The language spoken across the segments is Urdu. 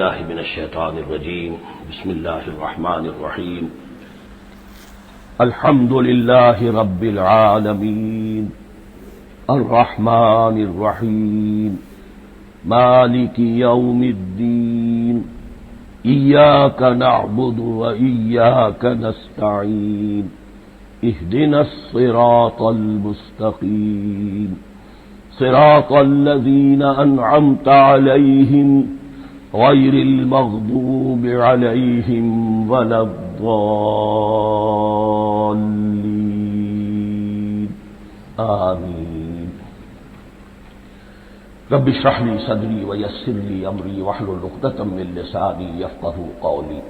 باللہ من الشیطان الرجیم بسم اللہ الرحمن الرحیم الحمد للہ رب العالمین الرحمن الرحیم مالک یوم الدین ایاک نعبد و ایاک نستعین اہدنا الصراط المستقیم صراط الذین انعمت علیہم غیر المغضوب علیہم ولا الضالین آمین رب اشرح لی صدری ویسر لی امری واحلل عقدۃ من لسانی یفقہوا قولی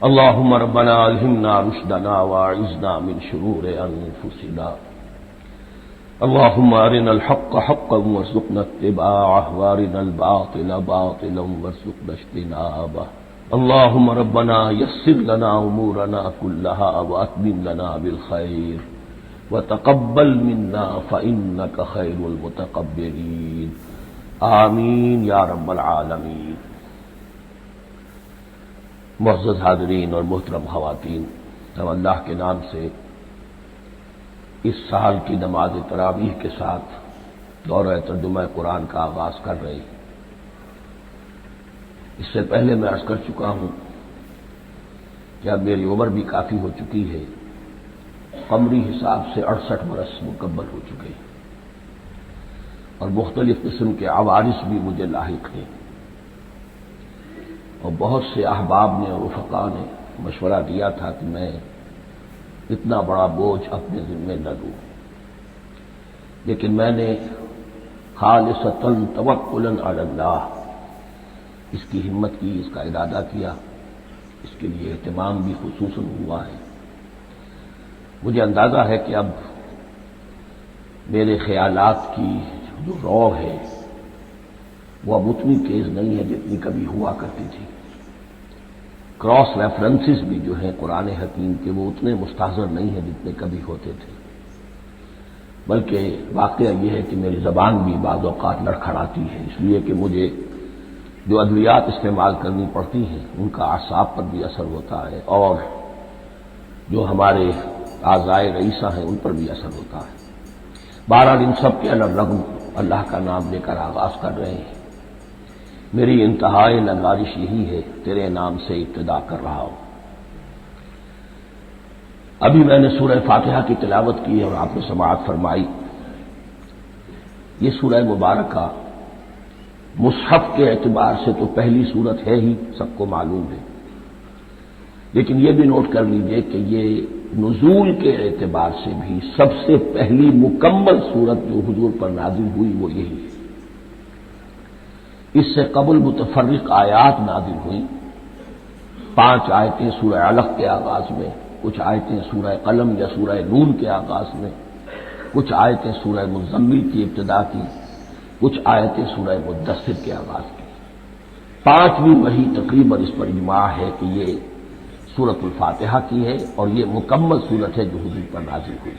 اللہم ربنا الہمنا رشدنا واعذنا من شرور انفسنا اللهم أرنا الحق حقا وارزقنا اتباعه وارنا الباطل باطلا وارزقنا اجتنابه اللهم ربنا يسر لنا أمورنا كلها وأتمم لنا بالخير وتقبل منا فإنك خير المتقبلين آمين يا رب العالمين. معزز حاضرین اور محترم خواتین، ہم اللہ کے نام سے اس سال کی نماز تراویح کے ساتھ دورہ ترجمہ قرآن کا آغاز کر رہے ہیں. اس سے پہلے میں عرض کر چکا ہوں کہ اب میری عمر بھی کافی ہو چکی ہے، قمری حساب سے 68 برس مکمل ہو چکے ہیں اور مختلف قسم کے عوارض بھی مجھے لاحق ہیں، اور بہت سے احباب نے اور رفقاء نے مشورہ دیا تھا کہ میں اتنا بڑا بوجھ اپنے ذمہ نہ لوں، لیکن میں نے خالصتاً توکلاً علی اللہ اس کی ہمت کی، اس کا ارادہ کیا، اس کے لیے اہتمام بھی خصوصاً ہوا ہے. مجھے اندازہ ہے کہ اب میرے خیالات کی جو رو ہے وہ اب اتنی تیز نہیں ہے جتنی کبھی ہوا کرتی تھی. کراس ریفرنسز بھی جو ہیں قرآن حکیم کے وہ اتنے مستحضر نہیں ہیں جتنے کبھی ہوتے تھے، بلکہ واقعہ یہ ہے کہ میری زبان بھی بعض اوقات لڑکھڑاتی ہے، اس لیے کہ مجھے جو ادویات استعمال کرنی پڑتی ہیں ان کا اعصاب پر بھی اثر ہوتا ہے، اور جو ہمارے اعضائے رئیسہ ہیں ان پر بھی اثر ہوتا ہے. بہرحال ان سب کے الرغم اللہ کا نام لے کر آغاز کر رہے ہیں. میری انتہائی نگارش یہی ہے، تیرے نام سے ابتدا کر رہا ہوں. ابھی میں نے سورہ فاتحہ کی تلاوت کی اور آپ نے سماعت فرمائی. یہ سورہ مبارکہ مصحف کے اعتبار سے تو پہلی سورت ہے ہی، سب کو معلوم ہے، لیکن یہ بھی نوٹ کر لیجئے کہ یہ نزول کے اعتبار سے بھی سب سے پہلی مکمل سورت جو حضور پر نازل ہوئی وہ یہی ہے. اس سے قبل متفرق آیات نازل ہوئیں، 5 آیتیں سورہ علق کے آغاز میں، کچھ آیتیں سورہ قلم یا سورہ نون کے آغاز میں، کچھ آیتیں سورہ مزمل کی ابتدا کی، کچھ آیتیں سورہ مدثر کے آغاز کی. 5ویں وحی تقریباً اس پر اجماع ہے کہ یہ سورۃ الفاتحہ کی ہے اور یہ مکمل سورت ہے جو حضور پر نازل ہوئی.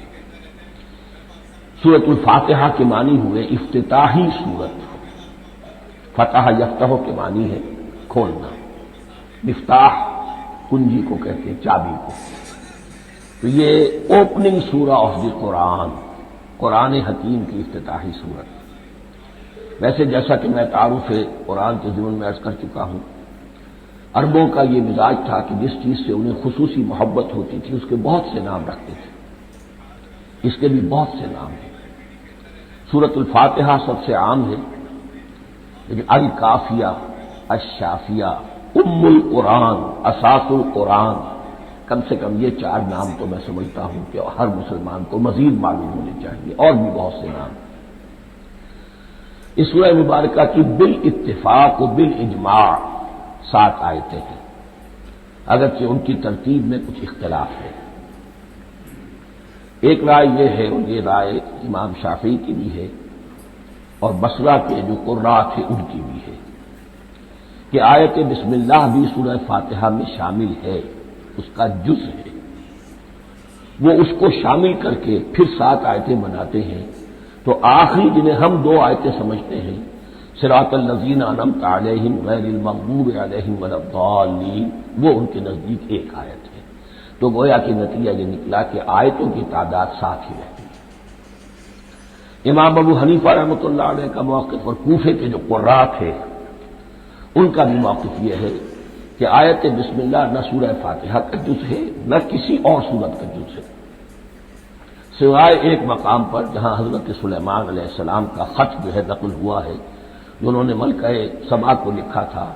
سورۃ الفاتحہ کے معنی ہوئے افتتاحی سورت. فتح یفتح کے معنی ہے کھولنا، مفتاح کنجی کو کہتے ہیں، چابی کو. تو یہ اوپننگ سورہ آف دی قرآن، قرآن حکیم کی افتتاحی سورت. ویسے جیسا کہ میں تعارف قرآن کے ضمن میں عرض کر چکا ہوں، عربوں کا یہ مزاج تھا کہ جس چیز سے انہیں خصوصی محبت ہوتی تھی اس کے بہت سے نام رکھتے تھے. اس کے بھی بہت سے نام ہیں. سورۃ الفاتحہ سب سے عام ہے، لیکن الکافیہ، الشافیہ، ام القرآن، اساس القرآن، کم سے کم یہ 4 نام تو میں سمجھتا ہوں کہ ہر مسلمان کو مزید معلوم ہونے چاہیے، اور بھی بہت سے نام. اس سورہ مبارکہ کی بالاتفاق و بالاجماع 7 آیتیں ہیں، اگرچہ ان کی ترتیب میں کچھ اختلاف ہے. ایک رائے یہ ہے، اور یہ رائے امام شافعی کی بھی ہے اور بصرہ کے جو قراء تھے ان کی بھی ہے، کہ آیت بسم اللہ بھی سورہ فاتحہ میں شامل ہے، اس کا جز ہے. وہ اس کو شامل کر کے پھر 7 آیتیں بناتے ہیں. تو آخری جنہیں ہم 2 آیتیں سمجھتے ہیں صراط الذین انعمت علیہم غیر المغضوب علیہم ولا الضالین، وہ ان کے نزدیک ایک آیت ہے۔ تو گویا کہ نتیجہ یہ نکلا کہ آیتوں کی تعداد 7 ہی رہتی ہے۔ امام ابو حنیفہ رحمۃ اللہ علیہ کا موقف اور کوفے کے جو قراء تھے ان کا بھی موقف یہ ہے کہ آیت بسم اللہ نہ سورہ فاتحہ کا جز ہے نہ کسی اور سورت کا جز ہے، سوائے ایک مقام پر جہاں حضرت سلیمان علیہ السلام کا خط جو ہے نقل ہوا ہے، جو انہوں نے ملکہ سبا کو لکھا تھا،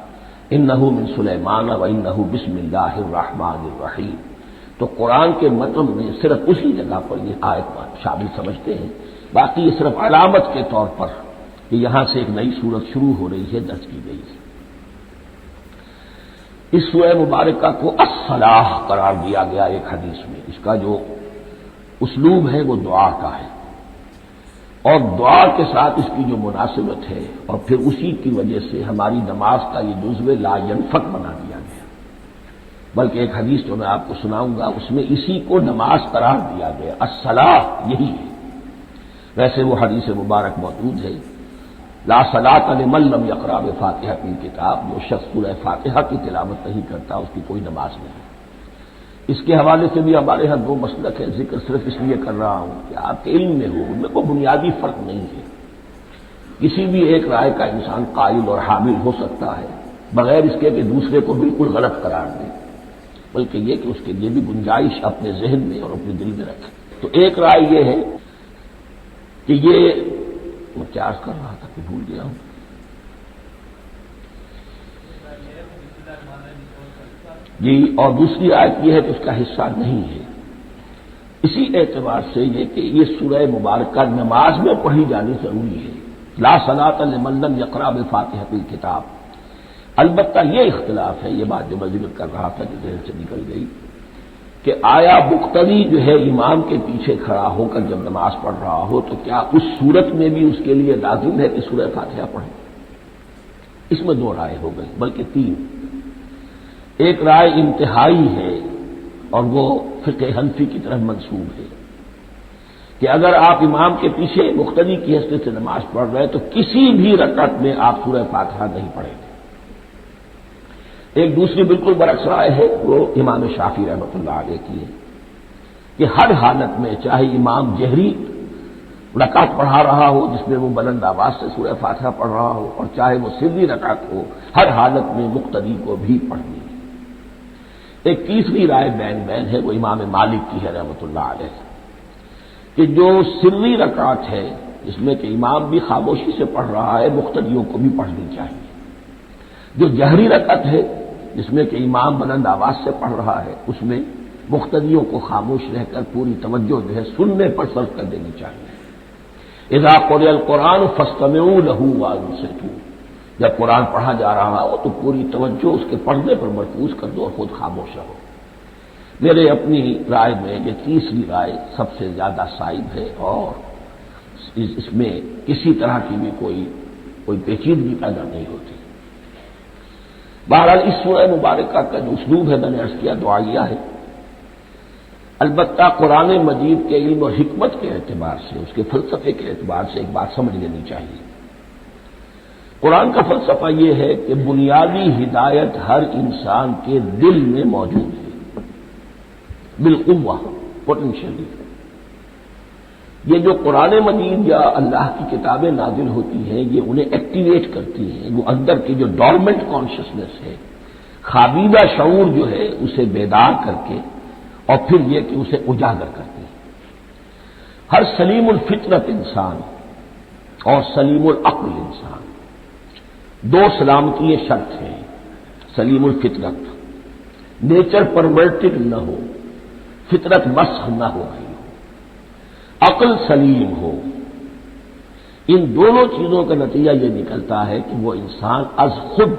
انہ من سلیمان و انہ بسم اللہ الرحمن الرحیم۔ تو قرآن کے متن میں صرف اسی جگہ پر یہ آیت شامل سمجھتے ہیں، باقی یہ صرف علامت کے طور پر کہ یہاں سے ایک نئی سورت شروع ہو رہی ہے درج کی گئی ہے۔ اس سورہ مبارکہ کو الصلاح قرار دیا گیا ایک حدیث میں، اس کا جو اسلوب ہے وہ دعا کا ہے، اور دعا کے ساتھ اس کی جو مناسبت ہے اور پھر اسی کی وجہ سے ہماری نماز کا یہ جزو لا ینفک بنا دیا گیا، بلکہ ایک حدیث جو میں آپ کو سناؤں گا اس میں اسی کو نماز قرار دیا گیا، الصلاح یہی ہے۔ ویسے وہ حدیث مبارک موجود ہے، لا صلاۃ لمن لم یقرأ بفاتحۃ الکتاب، جو شخص سورہ فاتحہ کی تلاوت نہیں کرتا اس کی کوئی نماز نہیں۔ اس کے حوالے سے بھی ہمارے ہاں دو مسلک ہے، ذکر صرف اس لیے کر رہا ہوں کہ آپ کے علم میں ہو، ان میں کوئی بنیادی فرق نہیں ہے، کسی بھی ایک رائے کا انسان قائل اور حامل ہو سکتا ہے بغیر اس کے کہ دوسرے کو بالکل غلط قرار دے، بلکہ یہ کہ اس کے لیے بھی گنجائش اپنے ذہن میں اور اپنے دل میں رکھے۔ تو ایک رائے یہ ہے کہ یہ میں کیا عرض کر رہا تھا کہ بھول گیا ہوں۔ جی، اور دوسری آیت یہ ہے کہ اس کا حصہ نہیں ہے، اسی اعتبار سے یہ کہ یہ سورہ مبارکہ نماز میں پڑھی جانی ضروری ہے، لا صلاۃ لمن لم یقرأ بفاتحۃ الکتاب۔ البتہ یہ اختلاف ہے، یہ بات جو میں ذکر کر رہا تھا جو ذہن سے نکل گئی، کہ آیا مقتدی جو ہے امام کے پیچھے کھڑا ہو کر جب نماز پڑھ رہا ہو تو کیا اس صورت میں بھی اس کے لیے لازم ہے کہ سورہ فاتحہ پڑھے؟ اس میں دو رائے ہو گئی، بلکہ تین۔ ایک رائے انتہائی ہے اور وہ فقہ حنفی کی طرف منسوب ہے کہ اگر آپ امام کے پیچھے مقتدی کی حیثیت سے نماز پڑھ رہے تو کسی بھی رکعت میں آپ سورہ فاتحہ نہیں پڑھیں گے۔ ایک دوسری بالکل برعکس رائے ہے، وہ امام شافعی رحمۃ اللہ علیہ کی ہے کہ ہر حالت میں چاہے امام جہری رکعت پڑھا رہا ہو جس میں وہ بلند آواز سے سورہ فاتحہ پڑھ رہا ہو اور چاہے وہ سری رکعت ہو، ہر حالت میں مقتدی کو بھی پڑھنی ہے۔ ایک تیسری رائے بین ہے، وہ امام مالک کی ہے رحمۃ اللہ علیہ، کہ جو سری رکعت ہے جس میں کہ امام بھی خاموشی سے پڑھ رہا ہے مقتدیوں کو بھی پڑھنی چاہیے، جو جہری رکعت ہے جس میں کہ امام بلند آواز سے پڑھ رہا ہے اس میں مقتدیوں کو خاموش رہ کر پوری توجہ جو ہے سننے پر صرف کر دینی چاہیے۔ اذا قرئ القرآن فاستمعوا له وانصتوا، جب قرآن پڑھا جا رہا ہو تو پوری توجہ اس کے پڑھنے پر مرکوز کر دو اور خود خاموش رہو۔ میرے اپنی رائے میں یہ تیسری رائے سب سے زیادہ صائب ہے اور اس میں کسی طرح کی بھی کوئی پیچیدگی پیدا نہیں ہوتی۔ بہرحال اس سورہ مبارکہ کا جو اسلوب ہے میں نے عرض کیا دعائیہ ہے، البتہ قرآن مجید کے علم اور حکمت کے اعتبار سے، اس کے فلسفے کے اعتبار سے ایک بات سمجھ لینی چاہیے۔ قرآن کا فلسفہ یہ ہے کہ بنیادی ہدایت ہر انسان کے دل میں موجود ہے، بالقوہ، پوٹینشلی۔ یہ جو قرآن مجید یا اللہ کی کتابیں نازل ہوتی ہیں یہ انہیں ایکٹیویٹ کرتی ہیں، وہ اندر کی جو ڈورمنٹ کانشسنس ہے، خوابیدہ شعور جو ہے اسے بیدار کر کے اور پھر یہ کہ اسے اجاگر کرتی ہے۔ ہر سلیم الفطرت انسان اور سلیم العقل انسان، دو سلامتی شرط ہیں۔ سلیم الفطرت، نیچر پرورٹڈ نہ ہو، فطرت مسخ نہ ہو گئی ہو، عقل سلیم ہو، ان دونوں چیزوں کا نتیجہ یہ نکلتا ہے کہ وہ انسان از خود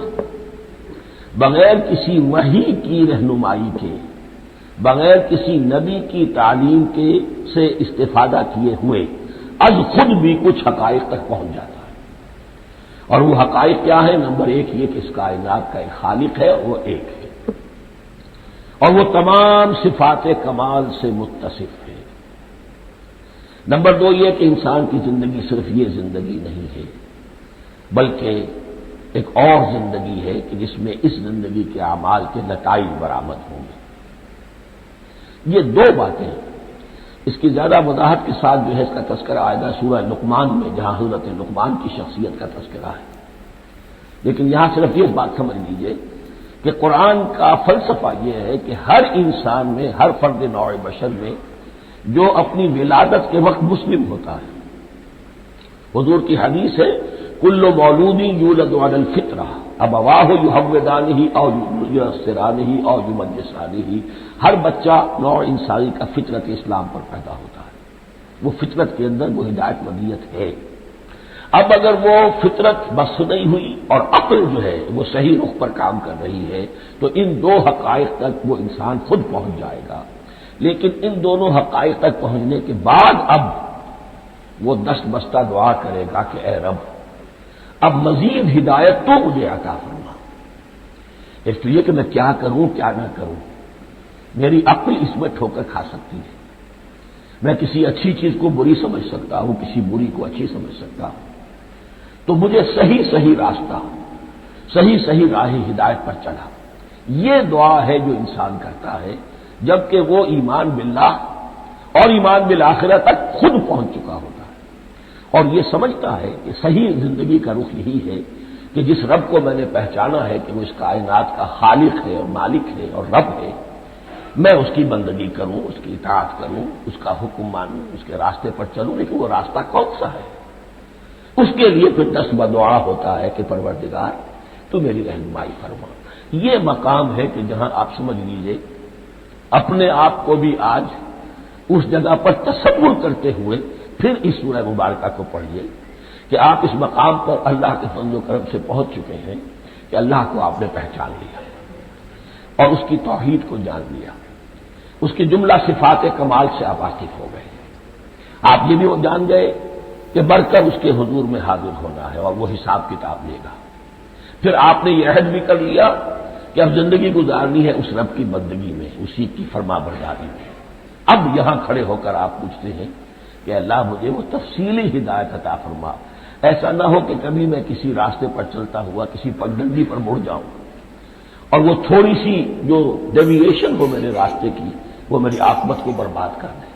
بغیر کسی وحی کی رہنمائی کے، بغیر کسی نبی کی تعلیم کے سے استفادہ کیے ہوئے از خود بھی کچھ حقائق تک پہنچ جاتا ہے۔ اور وہ حقائق کیا ہے؟ نمبر ایک یہ کہ اس کائنات کا ایک خالق ہے، وہ ایک ہے اور وہ تمام صفات کمال سے متصف ہے۔ نمبر دو یہ کہ انسان کی زندگی صرف یہ زندگی نہیں ہے، بلکہ ایک اور زندگی ہے کہ جس میں اس زندگی کے اعمال کے نتائج برآمد ہوں گے۔ یہ دو باتیں ہیں۔ اس کی زیادہ وضاحت کے ساتھ جو ہے اس کا تذکرہ آئے گا سورہ لقمان میں، جہاں حضرت لقمان کی شخصیت کا تذکرہ ہے۔ لیکن یہاں صرف یہ بات سمجھ لیجئے کہ قرآن کا فلسفہ یہ ہے کہ ہر انسان میں، ہر فرد نوع بشر میں جو اپنی ولادت کے وقت مسلم ہوتا ہے، حضور کی حدیث ہے کل مولود یولد علی الفطرہ ابواہ یحودانہ او ینصرانہ او یمجسانہ، ہر بچہ نوع انسانی کا فطرت اسلام پر پیدا ہوتا ہے، وہ فطرت کے اندر وہ ہدایت مدیت ہے۔ اب اگر وہ فطرت بس نہیں ہوئی اور عقل جو ہے وہ صحیح رخ پر کام کر رہی ہے تو ان دو حقائق تک وہ انسان خود پہنچ جائے گا۔ لیکن ان دونوں حقائق تک پہنچنے کے بعد اب وہ دست بستہ دعا کرے گا کہ اے رب اب مزید ہدایت تو مجھے عطا فرما، اس لیے کہ میں کیا کروں کیا نہ کروں، میری عقل اس میں ٹھوکر کھا سکتی ہے، میں کسی اچھی چیز کو بری سمجھ سکتا ہوں، کسی بری کو اچھی سمجھ سکتا ہوں، تو مجھے صحیح راستہ، صحیح راہ ہدایت پر چلا۔ یہ دعا ہے جو انسان کرتا ہے جبکہ وہ ایمان باللہ اور ایمان بالآخرہ تک خود پہنچ چکا ہوتا ہے اور یہ سمجھتا ہے کہ صحیح زندگی کا رخ یہی ہے کہ جس رب کو میں نے پہچانا ہے کہ وہ اس کائنات کا خالق ہے اور مالک ہے اور رب ہے، میں اس کی بندگی کروں، اس کی اطاعت کروں، اس کا حکم مانوں، اس کے راستے پر چلوں۔ لیکن وہ راستہ کون سا ہے؟ اس کے لیے پھر دست بدعا ہوتا ہے کہ پروردگار تو میری رہنمائی فرما۔ یہ مقام ہے کہ جہاں آپ سمجھ لیجئے اپنے آپ کو بھی آج اس جگہ پر تصور کرتے ہوئے پھر اس سورہ مبارکہ کو پڑھیے کہ آپ اس مقام پر اللہ کے فضل و کرم سے پہنچ چکے ہیں کہ اللہ کو آپ نے پہچان لیا اور اس کی توحید کو جان لیا، اس کی جملہ صفات کمال سے آپ واقف ہو گئے، آپ یہ بھی وہ جان گئے کہ بڑھ کر اس کے حضور میں حاضر ہونا ہے اور وہ حساب کتاب لے گا۔ پھر آپ نے یہ عہد بھی کر لیا کہ اب زندگی گزارنی ہے اس رب کی بندگی میں، اسی کی فرما برداری میں۔ اب یہاں کھڑے ہو کر آپ پوچھتے ہیں کہ اللہ مجھے وہ تفصیلی ہدایت عطا فرما، ایسا نہ ہو کہ کبھی میں کسی راستے پر چلتا ہوا کسی پگڈنڈی پر مڑ جاؤں اور وہ تھوڑی سی جو ڈیویشن ہو میرے راستے کی وہ میری عاقبت کو برباد کر دے۔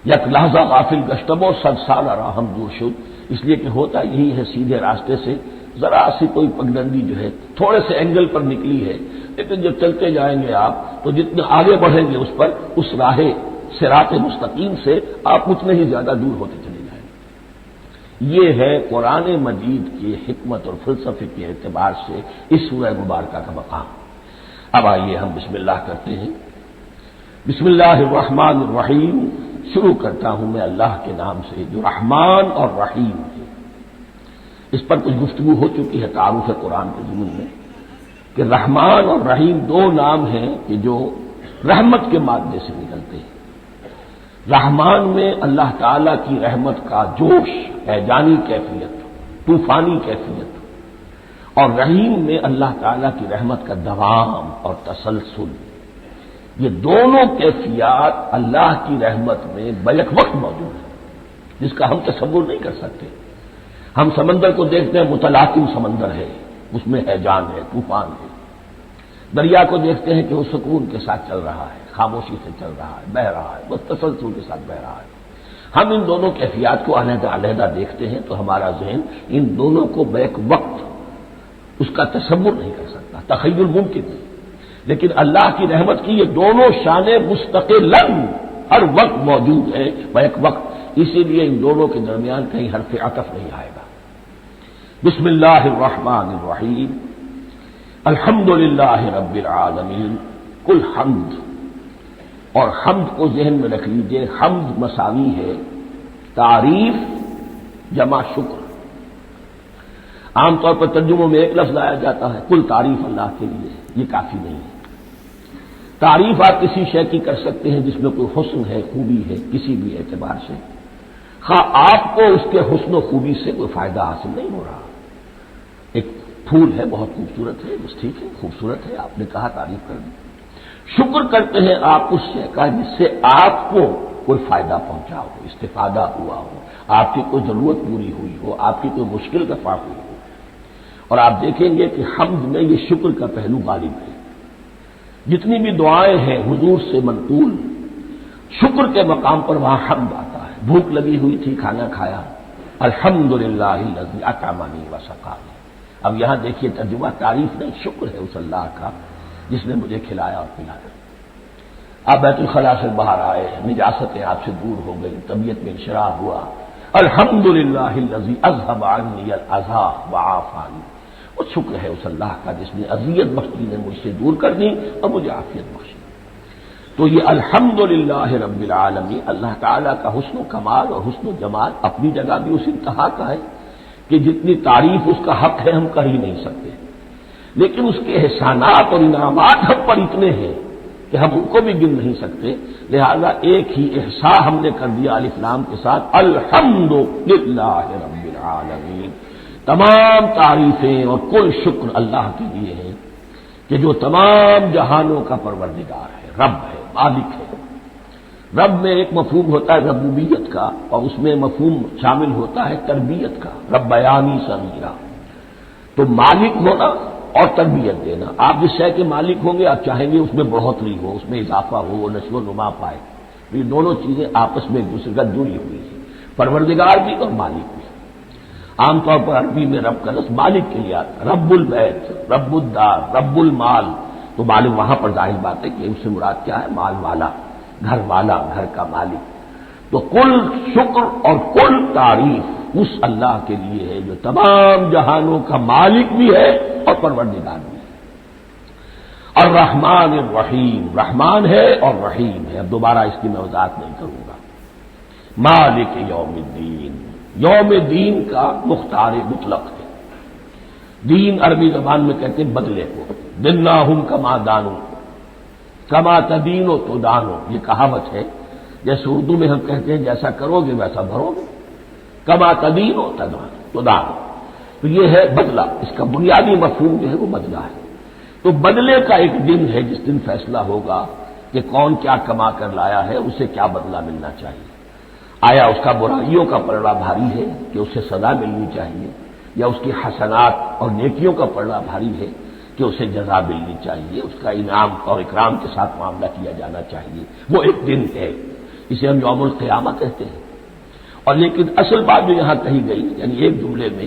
یک لحظہ غافل گشتم و صد سال راہم دور شد، اس لیے کہ ہوتا یہی ہے صیدھے راستے سے ذرا سی کوئی پگڈنڈی جو ہے تھوڑے سے اینگل پر نکلی ہے، لیکن جب چلتے جائیں گے آپ تو جتنے آگے بڑھیں گے اس پر اس راہ صراط مستقیم سے آپ اتنے ہی زیادہ دور ہوتے چلے جائیں گے۔ یہ ہے قرآن مجید کی حکمت اور فلسفے کے اعتبار سے اس سورہ مبارکہ کا مقام۔ اب آئیے ہم بسم اللہ کرتے ہیں۔ بسم اللہ الرحمن الرحیم، شروع کرتا ہوں میں اللہ کے نام سے جو رحمان اور رحیم ہے۔ اس پر کچھ گفتگو ہو چکی ہے تعارف قرآن کے ضمن میں کہ رحمان اور رحیم دو نام ہیں کہ جو رحمت کے مادے سے نکلتے ہیں۔ رحمان میں اللہ تعالی کی رحمت کا جوش، ہیجانی کیفیت، طوفانی کیفیت، اور رحیم میں اللہ تعالی کی رحمت کا دوام اور تسلسل۔ یہ دونوں کیفیات اللہ کی رحمت میں بیک وقت موجود ہیں جس کا ہم تصور نہیں کر سکتے۔ ہم سمندر کو دیکھتے ہیں متلاطم سمندر ہے، اس میں ہیجان ہے، طوفان ہے۔ دریا کو دیکھتے ہیں کہ وہ سکون کے ساتھ چل رہا ہے، خاموشی سے چل رہا ہے، بہہ رہا ہے، بس تسلسل کے ساتھ بہہ رہا ہے۔ ہم ان دونوں کیفیات کو علیحدہ علیحدہ دیکھتے ہیں تو ہمارا ذہن ان دونوں کو بیک وقت اس کا تصور نہیں کر سکتا، تخیل ممکن نہیں۔ لیکن اللہ کی رحمت کی یہ دونوں شانیں مستقلاً ہر وقت موجود ہیں بیک وقت، اسی لیے ان دونوں کے درمیان کہیں حرف عطف نہیں آئے گا۔ بسم اللہ الرحمن الرحیم، الحمد للہ رب العالمین، کل حمد، اور حمد کو ذہن میں رکھ لیجئے، حمد مساوی ہے تعریف جمع شکر۔ عام طور پر ترجموں میں ایک لفظ لایا جاتا ہے کل تعریف اللہ کے لیے، یہ کافی نہیں ہے۔ تعریف آپ کسی شے کی کر سکتے ہیں جس میں کوئی حسن ہے، خوبی ہے، کسی بھی اعتبار سے، خواہ آپ کو اس کے حسن و خوبی سے کوئی فائدہ حاصل نہیں ہو رہا۔ ایک پھول ہے، بہت خوبصورت ہے، بس ٹھیک ہے، خوبصورت ہے، آپ نے کہا تعریف کر دی۔ شکر کرتے ہیں آپ اس شے کا جس سے آپ کو کوئی فائدہ پہنچا ہو، استفادہ ہوا ہو، آپ کی کوئی ضرورت پوری ہوئی ہو، آپ کی کوئی مشکل دفع ہوئی ہو۔ اور آپ دیکھیں گے کہ حمد میں یہ شکر کا پہلو غالب ہے۔ جتنی بھی دعائیں ہیں حضور سے منقول، شکر کے مقام پر وہاں حمد آتا ہے۔ بھوک لگی ہوئی تھی، کھانا کھایا، الحمدللہ الذی اطعمنی وسقانی۔ اب یہاں دیکھیے ترجمہ تعریف نہیں، شکر ہے اس اللہ کا جس نے مجھے کھلایا اور پلایا۔ آپ بیت الخلاء سے باہر آئے، نجاستیں آپ سے دور ہو گئی، طبیعت میں انشراح ہوا، الحمدللہ الذی اذھب عنی الاذی وعافانی۔ وہ شکر ہے اس اللہ کا جس نے اذیت بخشی نے مجھ سے دور کر دی اور مجھے عافیت بخشی۔ تو یہ الحمدللہ رب العالمین اللہ تعالیٰ کا حسن و کمال اور حسن و جمال اپنی جگہ بھی اس انتہا کا ہے کہ جتنی تعریف اس کا حق ہے ہم کر ہی نہیں سکتے، لیکن اس کے احسانات اور انعامات ہم پر اتنے ہیں کہ ہم ان کو بھی گن نہیں سکتے۔ لہذا ایک ہی احساء ہم نے کر دیا الف لام کے ساتھ، الحمدللہ رب العالمین۔ تمام تعریفیں اور کل شکر اللہ کے لیے ہے کہ جو تمام جہانوں کا پروردگار ہے، رب ہے، مالک ہے۔ رب میں ایک مفہوم ہوتا ہے ربوبیت کا، اور اس میں مفہوم شامل ہوتا ہے تربیت کا، ربیانی صغیرا۔ تو مالک ہونا اور تربیت دینا، آپ جس شے کے مالک ہوں گے آپ چاہیں گے اس میں بڑھوتری ہو، اس میں اضافہ ہو، وہ نشو و نما پائے۔ تو یہ دونوں چیزیں آپس میں ایک دوسرے کا جڑی ہوئی ہیں، پروردگار بھی اور مالک بھی۔ عام طور پر عربی میں رب کا لفظ مالک کے لیے آتا ہے، رب البیت، رب الدار، رب المال۔ تو مالک وہاں پر ظاہر بات ہے کہ اس سے مراد کیا ہے، مال والا، گھر والا، گھر کا مالک۔ تو کل شکر اور کل تعریف اس اللہ کے لیے ہے جو تمام جہانوں کا مالک بھی ہے اور پروردگار بھی ہے۔ الرحمن الرحیم، رحمان ہے اور رحیم ہے۔ اب دوبارہ اس کی میں وضاحت نہیں کروں گا۔ مالک یوم الدین، یوم دین کا مختار مطلق ہے۔ دین عربی زبان میں کہتے ہیں بدلے کو، دناہم کما دانو، کما تدینو تو دانو، یہ کہاوت ہے۔ جیسے اردو میں ہم کہتے ہیں جیسا کرو گے ویسا بھرو گے، کما تدینو تو دانو، تو یہ ہے بدلہ۔ اس کا بنیادی مفہوم جو ہے وہ بدلہ ہے۔ تو بدلے کا ایک دن ہے جس دن فیصلہ ہوگا کہ کون کیا کما کر لایا ہے، اسے کیا بدلہ ملنا چاہیے۔ آیا اس کا برائیوں کا پلڑا بھاری ہے کہ اسے سزا ملنی چاہیے، یا اس کی حسنات اور نیکیوں کا پلڑا بھاری ہے کہ اسے جزا ملنی چاہیے، اس کا انعام اور اکرام کے ساتھ معاملہ کیا جانا چاہیے۔ وہ ایک دن ہے، اسے ہم یوم القیامہ کہتے ہیں۔ اور لیکن اصل بات جو یہاں کہی گئی، یعنی ایک جملے میں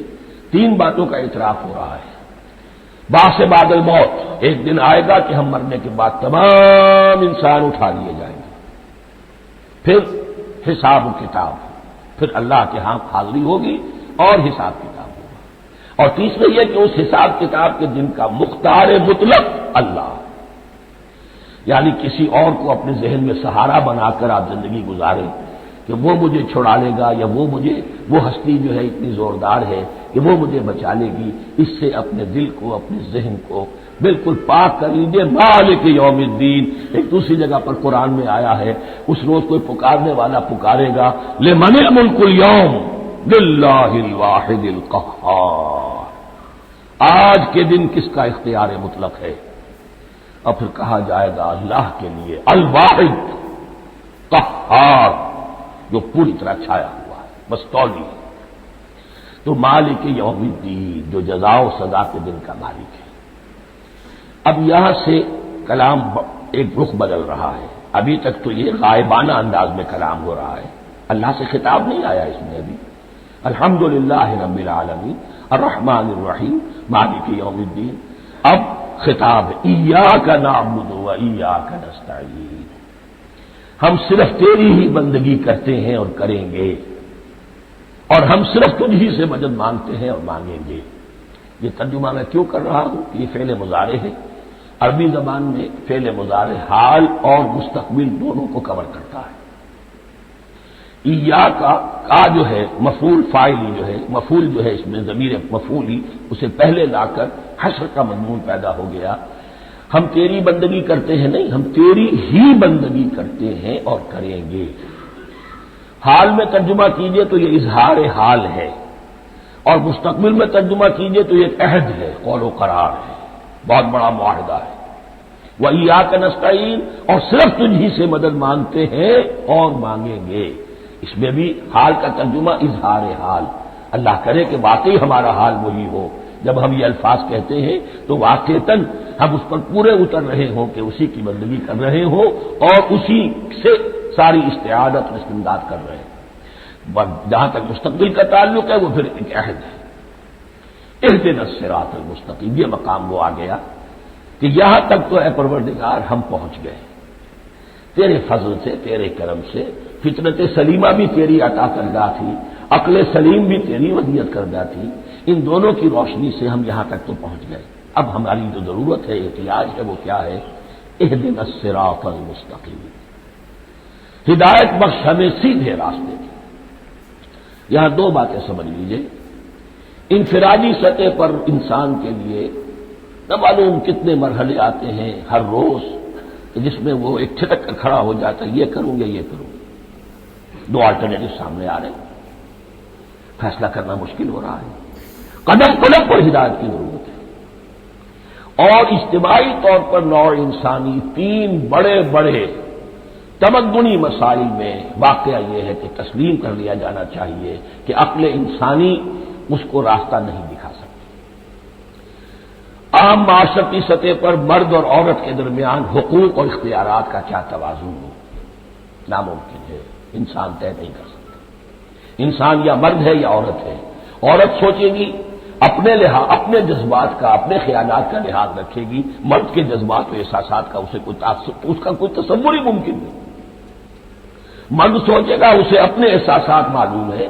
تین باتوں کا اعتراف ہو رہا ہے۔ بعث بعد الموت، ایک دن آئے گا کہ ہم مرنے کے بعد تمام انسان اٹھا لیے جائیں گے، پھر حساب و کتاب، پھر اللہ کے ہاں حاضری ہوگی اور حساب کتاب ہوگا۔ اور تیسرے یہ کہ اس حساب کتاب کے دن کا مختار مطلق اللہ، یعنی کسی اور کو اپنے ذہن میں سہارا بنا کر آپ زندگی گزاریں کہ وہ مجھے چھڑا لے گا، یا وہ ہستی جو ہے اتنی زوردار ہے کہ وہ مجھے بچا لے گی، اس سے اپنے دل کو، اپنے ذہن کو بالکل پاک کر لیجیے۔ مالک یوم الدین، ایک دوسری جگہ پر قرآن میں آیا ہے، اس روز کوئی پکارنے والا پکارے گا، لمن الملک اليوم للہ الواحد القہار، آج کے دن کس کا اختیار مطلق ہے؟ اور پھر کہا جائے گا اللہ کے لیے، الواحد قہار، جو پوری طرح چھایا ہوا ہے، مستولی ہے۔ تو مالک یوم الدین، جو جزا و سزا کے دن کا مالک ہے۔ اب یہاں سے کلام ایک رخ بدل رہا ہے۔ ابھی تک تو یہ غائبانہ انداز میں کلام ہو رہا ہے، اللہ سے خطاب نہیں آیا اس میں ابھی۔ الحمدللہ رب العالمین الرحمن الرحیم مالک یوم الدین۔ اب خطاب ہے، ایاک نعبد و ایاک نستعین، ہم صرف تیری ہی بندگی کرتے ہیں اور کریں گے، اور ہم صرف تجھ ہی سے مدد مانگتے ہیں اور مانگیں گے۔ یہ ترجمہ میں کیوں کر رہا ہوں کہ یہ فعل مضارع ہے۔ عربی زبان میں فعل مضارع حال اور مستقبل دونوں کو کور کرتا ہے۔ ایاک کا جو ہے مفعول فاعلی جو ہے، مفعول جو ہے اس میں ضمیر مفعولی، اسے پہلے لا کر حشر کا مضمون پیدا ہو گیا۔ ہم تیری بندگی کرتے ہیں نہیں، ہم تیری ہی بندگی کرتے ہیں اور کریں گے۔ حال میں ترجمہ کیجئے تو یہ اظہار حال ہے، اور مستقبل میں ترجمہ کیجئے تو یہ عہد ہے، قول و قرار ہے، بہت بڑا معاہدہ ہے۔ وَإِيَّاكَ نَسْتَعِينُ، اور صرف تجھی سے مدد مانگتے ہیں اور مانگیں گے۔ اس میں بھی حال کا ترجمہ اظہار حال، اللہ کرے کہ واقعی ہمارا حال وہی ہو، جب ہم یہ الفاظ کہتے ہیں تو واقعتاً ہم اس پر پورے اتر رہے ہوں کہ اسی کی بندگی کر رہے ہوں اور اسی سے ساری استعانت اور استمداد کر رہے ہیں۔ جہاں تک مستقبل کا تعلق ہے وہ پھر ایک عہد ہے، اہدنا الصراط المستقیم، یہ مقام وہ آ گیا کہ یہاں تک تو اے پروردگار ہم پہنچ گئے، تیرے فضل سے، تیرے کرم سے، فطرت سلیمہ بھی تیری عطا کردہ تھی، عقل سلیم بھی تیری ودیعت کردہ تھی، ان دونوں کی روشنی سے ہم یہاں تک تو پہنچ گئے۔ اب ہماری جو ضرورت ہے، احتیاج ہے، وہ کیا ہے؟ اہدنا الصراط المستقیم، ہدایت بخش ہمیں سیدھے راستے کی۔ یہاں دو باتیں سمجھ لیجئے، انفرادی سطح پر انسان کے لیے نہ معلوم کتنے مرحلے آتے ہیں ہر روز کہ جس میں وہ ایک چھٹک کر کھڑا ہو جاتا ہے، یہ کروں یا یہ کروں، دو آلٹرنیٹو سامنے آ رہے ہیں، فیصلہ کرنا مشکل ہو رہا ہے، قدم قدم پر ہدایت کی ضرورت ہے۔ اور اجتماعی طور پر نوع انسانی تین بڑے بڑے تمدنی مسائل میں واقعہ یہ ہے کہ تسلیم کر لیا جانا چاہیے کہ عقل انسانی اس کو راستہ نہیں دکھا سکتی۔ عام معاشرتی سطح پر مرد اور عورت کے درمیان حقوق اور اختیارات کا کیا توازن ہو، ناممکن ہے، انسان طے نہیں کر سکتا۔ انسان یا مرد ہے یا عورت ہے، عورت سوچے گی اپنے لحاظ، اپنے جذبات کا، اپنے خیالات کا لحاظ رکھے گی، مرد کے جذبات و احساسات کا اس کا کوئی تصور ہی ممکن نہیں۔ مرد سوچے گا اسے اپنے احساسات معلوم ہے،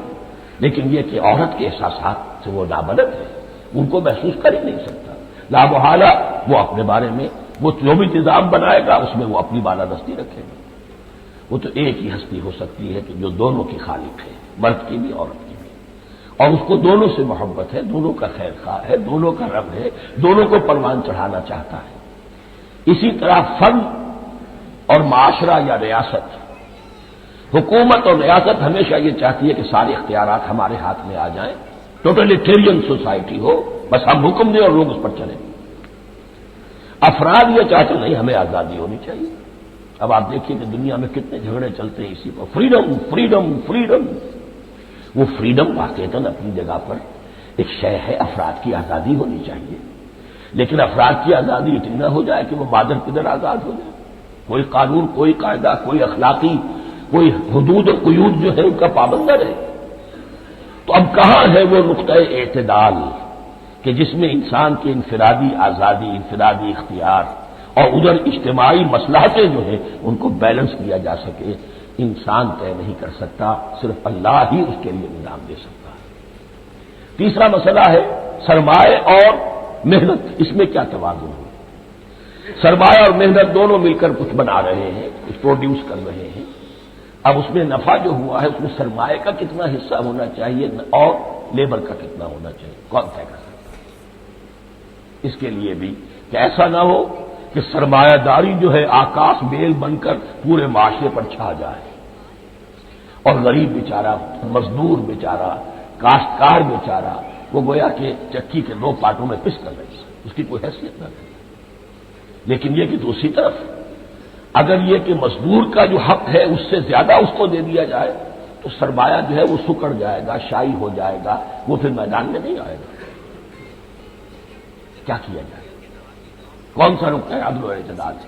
لیکن یہ کہ عورت کے احساسات سے وہ نابلد ہے، ان کو محسوس کر ہی نہیں سکتا، لا محالہ وہ اپنے بارے میں وہ جو بھی نظام بنائے گا اس میں وہ اپنی بالادستی رکھے گا۔ وہ تو ایک ہی ہستی ہو سکتی ہے کہ جو دونوں کی خالق ہے، مرد کی بھی عورت کی بھی، اور اس کو دونوں سے محبت ہے، دونوں کا خیر خواہ ہے، دونوں کا رب ہے، دونوں کو پروان چڑھانا چاہتا ہے۔ اسی طرح فرد اور معاشرہ یا ریاست، حکومت اور ریاست ہمیشہ یہ چاہتی ہے کہ سارے اختیارات ہمارے ہاتھ میں آ جائیں، ٹوٹلیٹیرین سوسائٹی ہو، بس ہم حکم دیں اور لوگ اس پر چلیں۔ افراد یہ چاہتے نہیں، ہمیں آزادی ہونی چاہیے۔ اب آپ دیکھیے کہ دنیا میں کتنے جھگڑے چلتے ہیں اسی پر، فریڈم فریڈم فریڈم۔ وہ فریڈم واقعتاً اپنی جگہ پر ایک شے ہے، افراد کی آزادی ہونی چاہیے، لیکن افراد کی آزادی اتنی نہ ہو جائے کہ وہ مادر قدر آزاد ہو جائے، کوئی قانون، کوئی قاعدہ، کوئی اخلاقی کوئی حدود و قیود جو ہے ان کا پابند نہ رہے۔ تو اب کہاں ہے وہ نقطۂ اعتدال کہ جس میں انسان کی انفرادی آزادی، انفرادی اختیار اور ادھر اجتماعی مصلحتیں جو ہیں ان کو بیلنس کیا جا سکے؟ انسان طے نہیں کر سکتا، صرف اللہ ہی اس کے لیے نظام دے سکتا ہے۔ تیسرا مسئلہ ہے سرمایہ اور محنت، اس میں کیا توازن ہو؟ سرمایہ اور محنت دونوں مل کر کچھ بنا رہے ہیں، کچھ پروڈیوس کر رہے ہیں۔ اب اس میں نفع جو ہوا ہے اس میں سرمایہ کا کتنا حصہ ہونا چاہیے اور لیبر کا کتنا ہونا چاہیے، کون طے کر سکتا ہے؟ اس کے لیے بھی کہ ایسا نہ ہو کہ سرمایہ داری جو ہے آکاش بیل بن کر پورے معاشرے پر چھا جائے اور غریب بیچارہ، مزدور بیچارہ، کاشتکار بیچارہ وہ گویا کہ چکی کے دو پارٹوں میں پس کر رہی ہے، اس کی کوئی حیثیت نہ رہے۔ لیکن یہ کہ دوسری طرف اگر یہ کہ مزدور کا جو حق ہے اس سے زیادہ اس کو دے دیا جائے تو سرمایہ جو ہے وہ سکڑ جائے گا، شائی ہو جائے گا، وہ پھر میدان میں نہیں آئے گا۔ کیا کیا جائے؟ کون سا نقطہ ہے عدل و اعتدال سے؟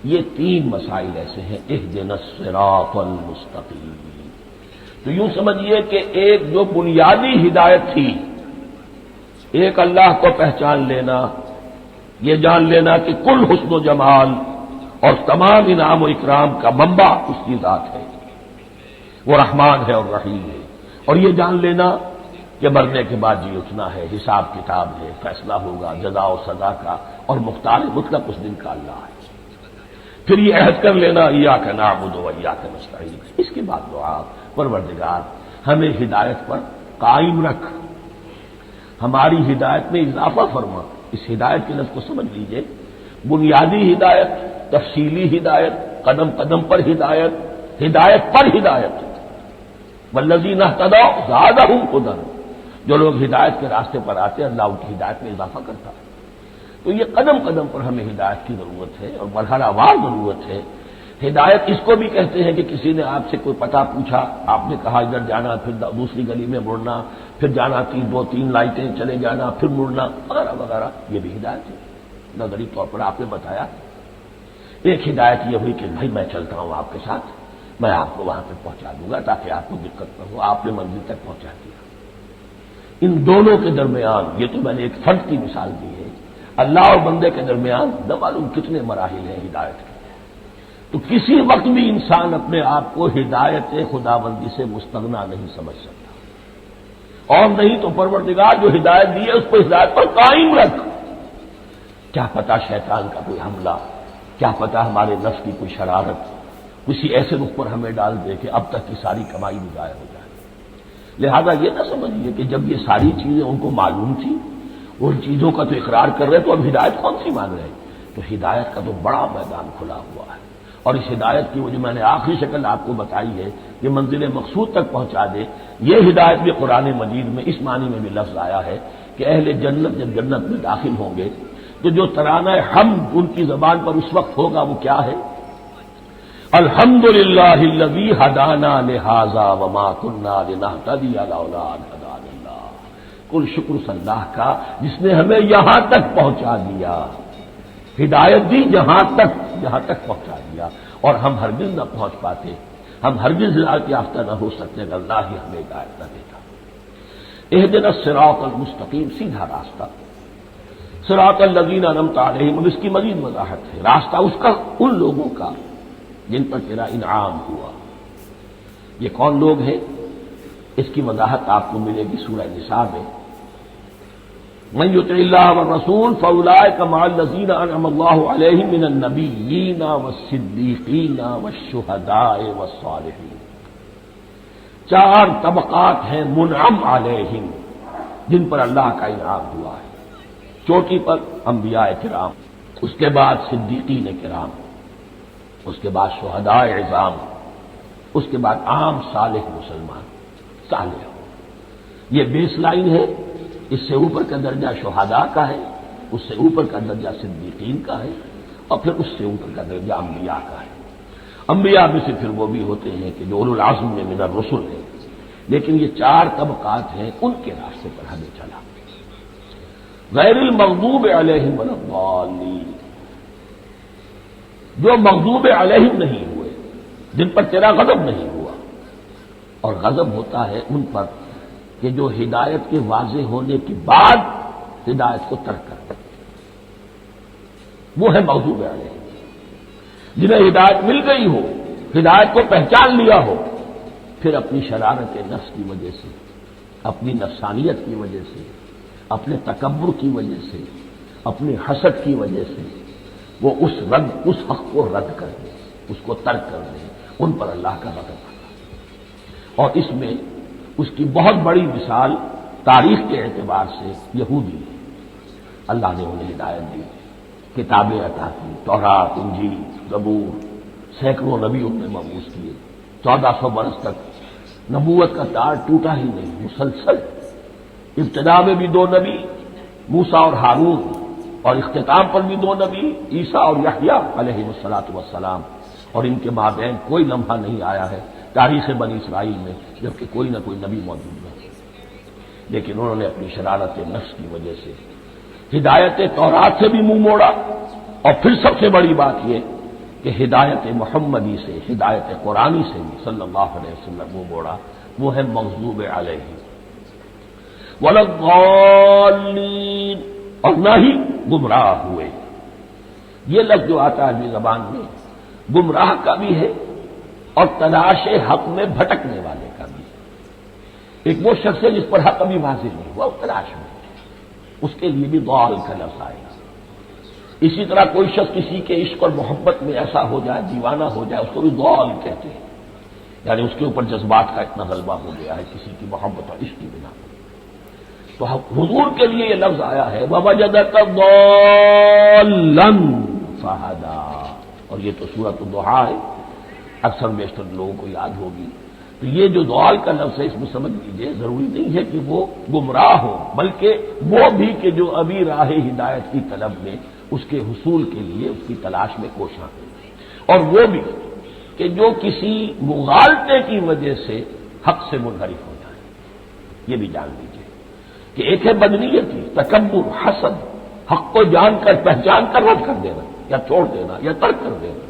یہ تین مسائل ایسے ہیں، اہدنا الصراط المستقیم۔ تو یوں سمجھیے کہ ایک جو بنیادی ہدایت تھی، ایک اللہ کو پہچان لینا، یہ جان لینا کہ کل حسن و جمال اور تمام انعام و اکرام کا منبع اس کی ذات ہے، وہ رحمان ہے اور رحیم ہے، اور یہ جان لینا کہ مرنے کے بعد جی اٹھنا ہے، حساب کتاب ہے، فیصلہ ہوگا جزا و سزا کا، اور مختار مطلق اس دن کا اللہ ہے۔ پھر یہ عہد کر لینا ایاک نعبد و ایاک نستعین۔ اس کے بعد دعا، پروردگار ہمیں ہدایت پر قائم رکھ، ہماری ہدایت میں اضافہ فرما۔ اس ہدایت کے لفظ کو سمجھ لیجئے، بنیادی ہدایت، تفصیلی ہدایت، قدم قدم پر ہدایت، ہدایت پر ہدایت۔ والذین اہتدوا زادہم ہدی، جو لوگ ہدایت کے راستے پر آتے ہیں اللہ ان کی ہدایت میں اضافہ کرتا ہے۔ تو تو یہ قدم قدم پر ہمیں ہدایت کی ضرورت ہے اور مرحلہ وار ضرورت ہے۔ ہدایت اس کو بھی کہتے ہیں کہ کسی نے آپ سے کوئی پتہ پوچھا، آپ نے کہا ادھر جانا، پھر دوسری گلی میں مڑنا، پھر جانا 2-3 لائٹیں چلے جانا، پھر مڑنا وغیرہ وغیرہ، یہ بھی ہدایت ہے۔ نظری طور پر آپ نے بتایا۔ ایک ہدایت یہ ہوئی کہ بھائی میں چلتا ہوں آپ کے ساتھ، میں آپ کو وہاں پہ پہنچا دوں گا تاکہ آپ کو دقت نہ ہو، آپ نے منزل تک پہنچا دیا۔ ان دونوں کے درمیان، یہ تو میں نے ایک فرد کی مثال دی ہے، اللہ اور بندے کے درمیان نہ معلوم کتنے مراحل ہیں ہدایت کے۔ تو کسی وقت بھی انسان اپنے آپ کو ہدایت خداوندی سے مستغنا نہیں سمجھ سکتا، اور نہیں تو پروردگار جو ہدایت دی ہے اس کو ہدایت پر قائم رکھ۔ کیا پتہ شیطان کا کوئی حملہ، کیا پتہ ہمارے نفس کی کوئی شرارت کسی ایسے رخ پر ہمیں ڈال دے کہ اب تک کی ساری کمائی بھی ضائع ہو جائے۔ لہذا یہ نہ سمجھیے کہ جب یہ ساری چیزیں ان کو معلوم تھی، ان چیزوں کا تو اقرار کر رہے تو اب ہدایت کون سی مان رہے؟ تو ہدایت کا تو بڑا میدان کھلا ہوا ہے، اور اس ہدایت کی وہ جو میں نے آخری شکل آپ کو بتائی ہے کہ منزل مقصود تک پہنچا دے، یہ ہدایت بھی قرآن مجید میں اس معنی میں بھی لفظ آیا ہے کہ اہل جنت جب جنت میں داخل ہوں گے تو جو ترانہ حمد ان کی زبان پر اس وقت ہوگا وہ کیا ہے؟ الحمدللہ الذی ہدانا لہذا وما کنا لنہتدی لولا ان ہدانا اللہ۔ کل شکر اس اللہ کا جس نے ہمیں یہاں تک پہنچا دیا، ہدایت دی جہاں تک پہنچا دیا، اور ہم ہرگز نہ پہنچ پاتے، ہم ہرگز ہدایت یافتہ نہ ہو سکتے اگر اللہ ہی ہمیں ہدایت نہ دیتا۔ اہدنا الصراط المستقیم، سیدھا راستہ، صراط الذین انعمت علیہم، اب اس کی مزید وضاحت ہے، راستہ اس کا ان لوگوں کا جن پر تیرا انعام ہوا۔ یہ کون لوگ ہیں؟ اس کی وضاحت آپ کو ملے گی سورہ نساء میں۔ من یطع اللہ والرسول فاولئک مع الذین انعم اللہ علیہم من النبیین والصدیقین والشہداء والصالحین۔ 4 طبقات ہیں منعم علیہم جن پر اللہ کا انعام ہوا ہے۔ چوٹی پر انبیاء کرام، اس کے بعد صدیقین کرام، اس کے بعد شہداء عظام، اس کے بعد عام صالح مسلمان صالح۔ یہ بیس لائن ہے، اس سے اوپر کا درجہ شہداء کا ہے، اس سے اوپر کا درجہ صدیقین کا ہے، اور پھر اس سے اوپر کا درجہ انبیاء کا ہے۔ انبیاء میں سے پھر وہ بھی ہوتے ہیں کہ جو اولو العزم میں من الرسل ہیں، لیکن یہ 4 طبقات ہیں، ان کے راستے پر ہمیں چلا۔ غیر المغضوب علیہم ولا الضالین، جو مغضوب علیہم نہیں ہوئے، جن پر تیرا غضب نہیں ہوا، اور غضب ہوتا ہے ان پر کہ جو ہدایت کے واضح ہونے کے بعد ہدایت کو ترک کرتے، وہ ہے مغضوب علیہم۔ جنہیں ہدایت مل گئی ہو، ہدایت کو پہچان لیا ہو، پھر اپنی شرارت نفس کی وجہ سے، اپنی نفسانیت کی وجہ سے، اپنے تکبر کی وجہ سے، اپنی حسد کی وجہ سے وہ اس حق کو رد کر دیں، اس کو ترک کر دیں، ان پر اللہ کا غضب آتا۔ اور اس میں اس کی بہت بڑی مثال تاریخ کے اعتبار سے یہودی ہے۔ اللہ نے انہیں ہدایت دی، کتابیں عطا کی، تورات، انجیل، زبور، سینکڑوں نبی ان میں مبعوث کیے، 1400 برس تک نبوت کا تار ٹوٹا ہی نہیں، مسلسل۔ ابتدا میں بھی 2 نبی، موسیٰ اور ہارون، اور اختتام پر بھی 2 نبی، عیسیٰ اور یحییٰ علیہ الصلاۃ والسلام، اور ان کے مابین کوئی لمحہ نہیں آیا ہے تاریخ بنی اسرائیل میں جبکہ کوئی نہ کوئی نبی موجود نہیں، لیکن انہوں نے اپنی شرارت نفس کی وجہ سے ہدایت تورات سے بھی منہ موڑا، اور پھر سب سے بڑی بات یہ کہ ہدایت محمدی سے، ہدایت قرآنی سے بھی صلی اللہ علیہ وسلم منہ موڑا، وہ ہے مغضوب علیہ ولا الضالین، اور نہ ہی گمراہ ہوئے۔ یہ لفظ جو آتا ہے عربی زبان میں گمراہ کا بھی ہے اور تلاش حق میں بھٹکنے والے کا بھی ہے۔ ایک وہ شخص ہے جس پر حق ابھی واضح نہیں ہوا، وہ تلاش میں، اس کے لیے بھی ضال کا لفظ آئے گا۔ اسی طرح کوئی شخص کسی کے عشق اور محبت میں ایسا ہو جائے، دیوانہ ہو جائے، اس کو بھی ضال کہتے ہیں، یعنی اس کے اوپر جذبات کا اتنا غلبہ ہو گیا ہے کسی کی محبت اور عشق کی بنا پر۔ تو حضور کے لیے یہ لفظ آیا ہے وَوَجَدَكَ ضَالًّا فَهَدَىٰ، اور یہ تو سورۃ الضحیٰ ہے، اکثر بیشتر لوگوں کو یاد ہوگی تو یہ جو ضلال کا لفظ ہے اس میں سمجھ لیجیے ضروری نہیں ہے کہ وہ گمراہ ہو، بلکہ وہ بھی کہ جو ابھی راہ ہدایت کی طلب میں اس کے حصول کے لیے اس کی تلاش میں کوشاں ہیں، اور وہ بھی کہ جو کسی مغالطے کی وجہ سے حق سے منحرف ہو جائے۔ یہ بھی جان لیجیے کہ ایک ہے بدنیتی، تکبر، حسد، حق کو جان کر پہچان کر رد کر دینا یا چھوڑ دینا یا ترک کر دینا،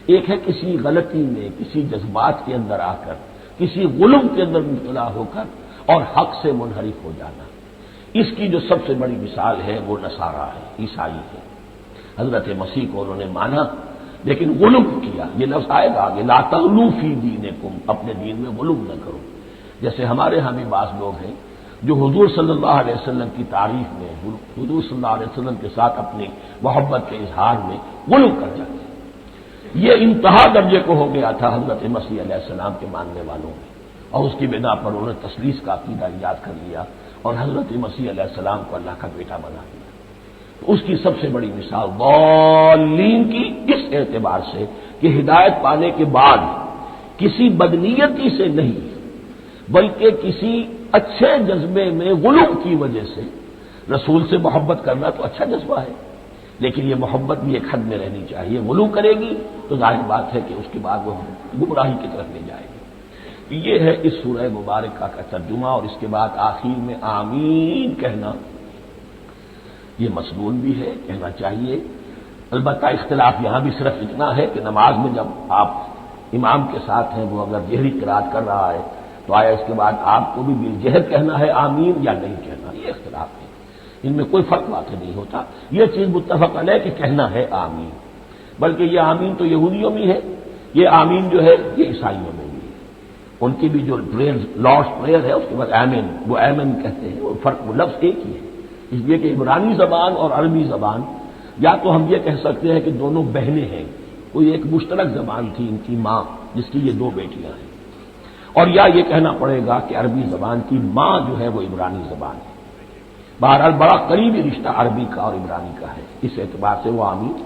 ایک ہے کسی غلطی میں کسی جذبات کے اندر آ کر کسی غلو کے اندر مبتلا ہو کر اور حق سے منحرف ہو جانا۔ اس کی جو سب سے بڑی مثال ہے وہ نصارہ ہے، عیسائی ہے۔ حضرت مسیح کو انہوں نے مانا لیکن غلو کیا، یہ لفظ آئے گا آگے، لا تغلو فی دینکم، اپنے دین میں غلو نہ کرو۔ جیسے ہمارے ہاں بھی بعض لوگ ہیں جو حضور صلی اللہ علیہ وسلم کی تعریف میں، حضور صلی اللہ علیہ وسلم کے ساتھ اپنی محبت کے اظہار میں غلو کر جاتے ہیں۔ یہ انتہا درجے کو ہو گیا تھا حضرت مسیح علیہ السلام کے ماننے والوں میں، اور اس کی بنا پر انہوں نے تثلیث کا عقیدہ ایجاد کر لیا اور حضرت مسیح علیہ السلام کو اللہ کا بیٹا بنا دیا۔ تو اس کی سب سے بڑی مثال ضالین کی اس اعتبار سے کہ ہدایت پانے کے بعد کسی بدنیتی سے نہیں بلکہ کسی اچھے جذبے میں غلو کی وجہ سے رسول سے محبت کرنا تو اچھا جذبہ ہے، لیکن یہ محبت بھی ایک حد میں رہنی چاہیے۔ غلو کرے گی تو ظاہر بات ہے کہ اس کے بعد وہ گمراہی کی طرف لے جائے گی۔ یہ ہے اس سورہ مبارکہ کا ترجمہ، اور اس کے بعد آخر میں آمین کہنا یہ مسنون بھی ہے، کہنا چاہیے۔ البتہ اختلاف یہاں بھی صرف اتنا ہے کہ نماز میں جب آپ امام کے ساتھ ہیں، وہ اگر جہری قرات کر رہا ہے تو آیا اس کے بعد آپ کو بھی بالجہر کہنا ہے آمین یا نہیں کہنا، یہ اختلاف ہے، ان میں کوئی فرق واقع نہیں ہوتا۔ یہ چیز متفق علیہ کہ کہنا ہے آمین، بلکہ یہ آمین تو یہودیوں میں ہے، یہ آمین جو ہے یہ عیسائیوں میں بھی ہے۔ ان کی بھی جو پریئر لارڈس پریئر ہے اس کے بعد آمین، وہ آمین کہتے ہیں، وہ فرق وہ لفظ ایک ہی ہے۔ اس لیے کہ عبرانی زبان اور عربی زبان، یا تو ہم یہ کہہ سکتے ہیں کہ دونوں بہنیں ہیں، کوئی ایک مشترک زبان تھی ان کی ماں جس کی یہ دو بیٹیاں ہیں، اور یا یہ کہنا پڑے گا کہ عربی زبان کی ماں جو ہے وہ عبرانی زبان ہے۔ بہرحال بڑا قریبی رشتہ عربی کا اور عبرانی کا ہے، اس اعتبار سے وہ آمین۔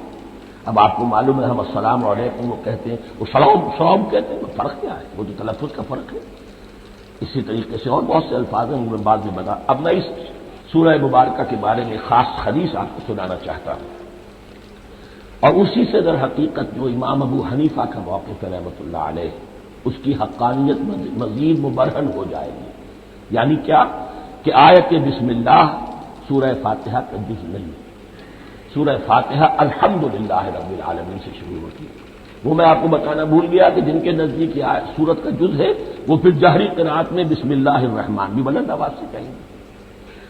اب آپ کو معلوم ہے ہم السلام علیکم وہ کہتے ہیں، وہ سلام کہتے ہیں، وہ فرق کیا ہے؟ وہ تو تلفظ کا فرق ہے۔ اسی طریقے سے اور بہت سے الفاظ ہیں، میں بعد میں بتا۔ اب میں اس سورہ مبارکہ کے بارے میں خاص حدیث آپ کو سنانا چاہتا ہوں، اور اسی سے در حقیقت جو امام ابو حنیفہ کا موقف ہے رحمۃ اللہ علیہ، اس کی حقانیت مزید مبرہن ہو جائے گی۔ یعنی کیا کہ آیت بسم اللہ سورہ فاتحہ کا جز نہیں، سورہ فاتحہ الحمدللہ رب العالمین سے شروع ہوتی ہے۔ وہ میں آپ کو بتانا بھول گیا کہ جن کے نزدیک یہ سورت کا جز ہے وہ پھر جہری قرات میں بسم اللہ الرحمن بھی بلند آواز سے کہیں گے،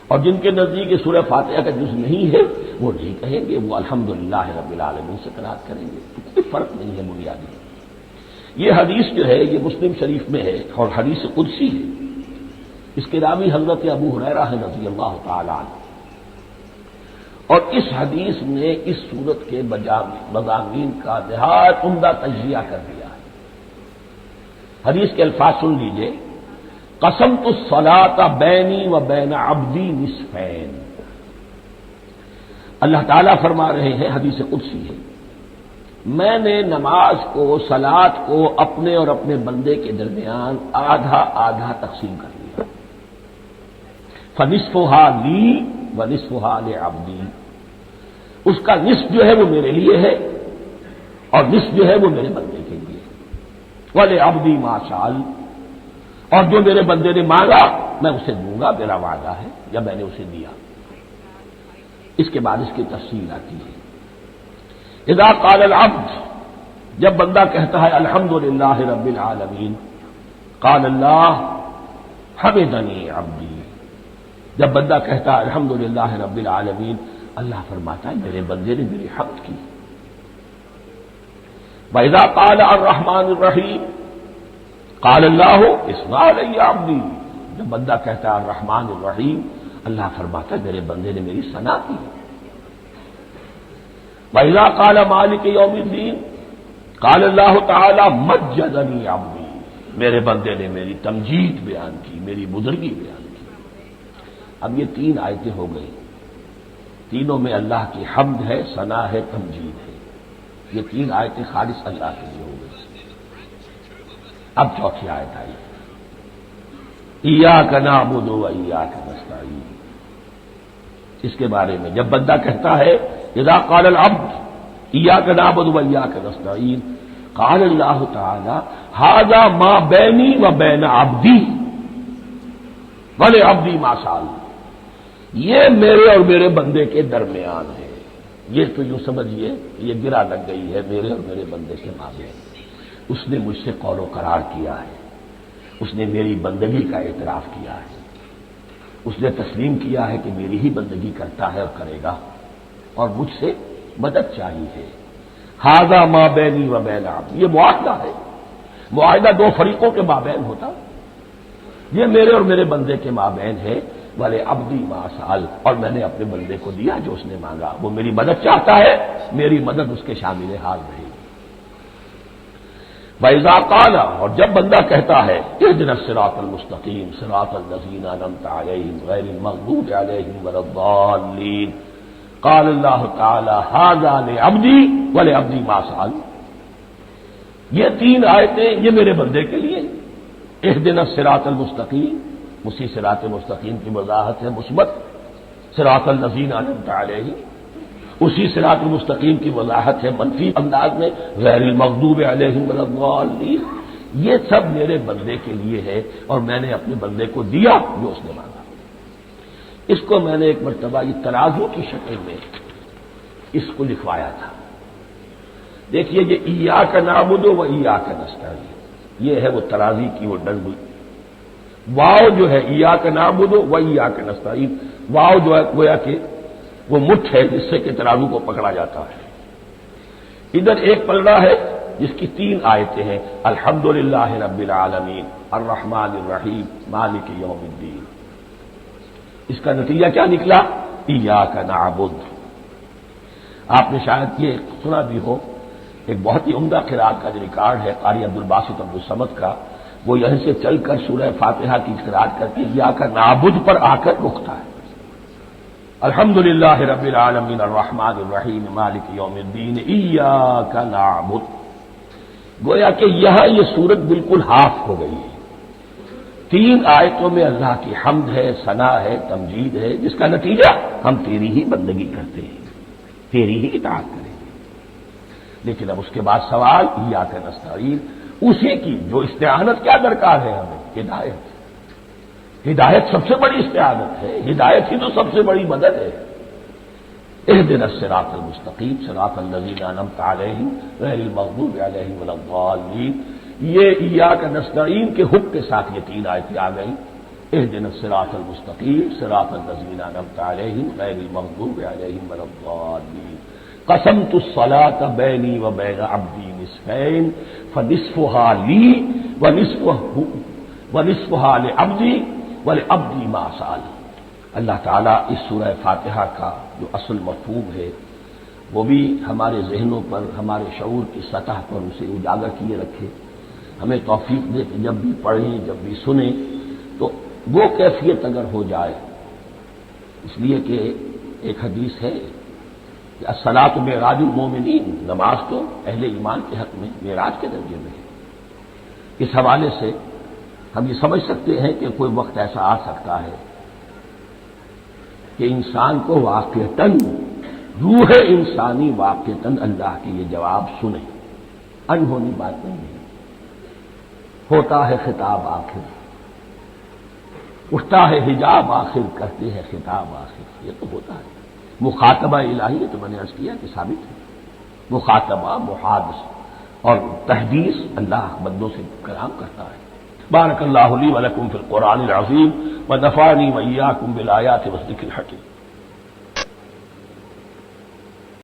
اور جن کے نزدیک یہ سورہ فاتحہ کا جز نہیں ہے وہ نہیں کہیں گے، وہ الحمدللہ رب العالمین سے قرات کریں گے۔ تو کوئی فرق نہیں ہے بنیادی۔ یہ حدیث جو ہے یہ مسلم شریف میں ہے اور حدیث قدسی ہے، اس کے راوی حضرت ابو ہریرہ ہے رضی اللہ تعالی عنہ، اور اس حدیث نے اس صورت کے مضامین کا نہایت عمدہ تجزیہ کر دیا ہے۔ حدیث کے الفاظ سن لیجئے، قسمت الصلاۃ بینی و بین عبدی نصفین۔ اللہ تعالیٰ فرما رہے ہیں، حدیث قدسی ہے، میں نے نماز کو، صلاۃ کو اپنے اور اپنے بندے کے درمیان آدھا آدھا تقسیم کر لیا، فنصفھا لی ونصفھا لعبدی، اس کا نصف جو ہے وہ میرے لیے ہے اور نصف جو ہے وہ میرے بندے کے لیے، ولعبدی ما سأل، اور جو میرے بندے نے مانگا میں اسے دوں گا، میرا وعدہ ہے یا میں نے اسے دیا۔ اس کے بعد اس کی تفصیل آتی ہے، اذا قال العبد، جب بندہ کہتا ہے الحمدللہ رب العالمین، قال اللہ حمدنی عبدی، جب بندہ کہتا ہے الحمدللہ رب العالمین، اللہ فرماتا ہے میرے بندے نے میری حمد کی۔ وَإِذَا قَالَ الرَّحْمَٰنُ الرَّحِيمُ قَالَ اللَّهُ اثْنَىٰ عَلَيَّ عَبْدِي، جب بندہ کہتا ہے الرحمن الرحیم، اللہ فرماتا ہے میرے بندے نے میری ثنا کی۔ وَإِذَا قَالَ مَالِكِ يَوْمِ الدِّينِ قَالَ اللَّهُ تَعَالَىٰ مَجَّدَنِي عَبْدِي، میرے بندے نے میری تمجید بیان کی، میری بزرگی بیان کی۔ اب یہ تین آیتیں ہو گئی، تینوں میں اللہ کی حمد ہے، ثنا ہے، تمجید ہے، یہ تین آیتیں خالص اللہ کے لیے ہو گئی۔ اب چوتھی آیت آئی، ایاک نعبد و ایاک نستعین، اس کے بارے میں جب بندہ کہتا ہے اذا قال العبد ایاک نعبد و ایاک نستعین قال اللہ تعالی ھذا ما بینی و بین عبدی ولعبدی ما سأل، یہ میرے اور میرے بندے کے درمیان ہے، یہ تو یوں سمجھیے یہ گرا لگ گئی ہے میرے اور میرے بندے کے مابین، اس نے مجھ سے قول و قرار کیا ہے، اس نے میری بندگی کا اعتراف کیا ہے، اس نے تسلیم کیا ہے کہ میری ہی بندگی کرتا ہے اور کرے گا، اور مجھ سے مدد چاہیے۔ ھذا ما بینی و بین عبدی، یہ معاہدہ ہے، معاہدہ دو فریقوں کے مابین ہوتا، یہ میرے اور میرے بندے کے مابین ہے، والے عبدی ما سأل، اور میں نے اپنے بندے کو دیا جو اس نے مانگا، وہ میری مدد چاہتا ہے، میری مدد اس کے شامل حال رہے گی۔ وَإِذَا قَالَ، اور جب بندہ کہتا ہے اهْدِنَا الصِّرَاطَ الْمُسْتَقِيمَ صِرَاطَ الَّذِينَ أَنْعَمْتَ عَلَيْهِمْ غَيْرِ الْمَغْضُوبِ عَلَيْهِمْ وَلَا الضَّالِّينَ قال اللہ تعالی ھذا لعبدی ولعبدی ما سأل، یہ تین آیتیں یہ میرے بندے کے لیے، اهْدِنَا الصِّرَاطَ الْمُسْتَقِيمَ، اسی صراط مستقیم کی وضاحت ہے مثبت، صراط الذین انعمت علیہم، اسی صراط المستقیم کی وضاحت ہے منفی انداز میں، غیر المغضوب علیہم ولا الضالین، یہ سب میرے بندے کے لیے ہے اور میں نے اپنے بندے کو دیا جو اس نے مانگا۔ اس کو میں نے ایک مرتبہ یہ ترازو کی شکل میں اس کو لکھوایا تھا، دیکھیے یہ ایاک نعبد و ایاک نستعین، یہ ہے وہ ترازی کی وہ ڈنڈ، واو جو ہے ایاک نعبد و ایاک نستعین، واو جو ہے گویا کہ وہ مٹھ ہے جس سے کہ ترازو کو پکڑا جاتا ہے۔ ادھر ایک پلڑا ہے جس کی تین آیتیں ہیں، الحمدللہ رب العالمین الرحمن الرحیم مالک یوم الدین، اس کا نتیجہ کیا نکلا؟ ایاک نعبد۔ آپ نے شاید یہ سنا بھی ہو، ایک بہت ہی عمدہ قرات کا جو ریکارڈ ہے قاری عبدالباسط عبدالصمد کا، وہ یہیں سے چل کر سورہ فاتحہ کی قرات کر کے ایاک نعبد پر آ کر رکتا ہے، الحمدللہ رب العالمین الرحمن الرحیم مالک یوم الدین ایاک نعبد، گویا کہ یہاں یہ صورت بالکل ہاف ہو گئی ہے، تین آیتوں میں اللہ کی حمد ہے، ثنا ہے، تمجید ہے، جس کا نتیجہ ہم تیری ہی بندگی کرتے ہیں، تیری ہی اطاعت کریں گے۔ لیکن اب اس کے بعد سوال ایاک نستعین، اسی کی جو استعانت کیا درکار ہے ہمیں؟ ہدایت، ہدایت سب سے بڑی استعانت ہے، ہدایت ہی تو سب سے بڑی مدد ہے۔ اهدنا الصراط المستقیم صراط الذین انعمت علیہم غیر المغضوب علیہم ولا الضالین، یہ ایاک نستعین کے حکم کے ساتھ یہ تین آیتیں آ گئیں، اهدنا الصراط المستقیم صراط الذین انعمت علیہم غیر المغضوب علیہم ولا الضالین، قسمت الصلاۃ بینی و بین عبدی نصفین فنصفها لی ونصفها لعبدی ولعبدی ما سأل۔ اللہ تعالیٰ اس سورہ فاتحہ کا جو اصل مفہوم ہے وہ بھی ہمارے ذہنوں پر، ہمارے شعور کی سطح پر اسے اجاگر کیے رکھے، ہمیں توفیق دے کہ جب بھی پڑھیں جب بھی سنیں تو وہ کیفیت اگر ہو جائے، اس لیے کہ ایک حدیث ہے کہ الصلاۃ معراج المومنین، نماز تو اہل ایمان کے حق میں معراج کے درجے میں ہے۔ اس حوالے سے ہم یہ سمجھ سکتے ہیں کہ کوئی وقت ایسا آ سکتا ہے کہ انسان کو واقعتاً، روح انسانی واقعتاً اللہ کے یہ جواب سنے، انہونی بات نہیں ہے، ہوتا ہے خطاب آخر، اٹھتا ہے حجاب آخر، کرتے ہیں خطاب آخر، یہ تو ہوتا ہے مخاطبہ الہی، یہ تو میں نے عرض کیا کہ ثابت ہے، مخاطبہ، محادث اور تحدیث اللہ بندوں سے کلام کرتا ہے۔ بارک اللہ لی و لکم فی القرآن العظیم ونفعنی وإیاکم بالآیات والذکر الحکیم۔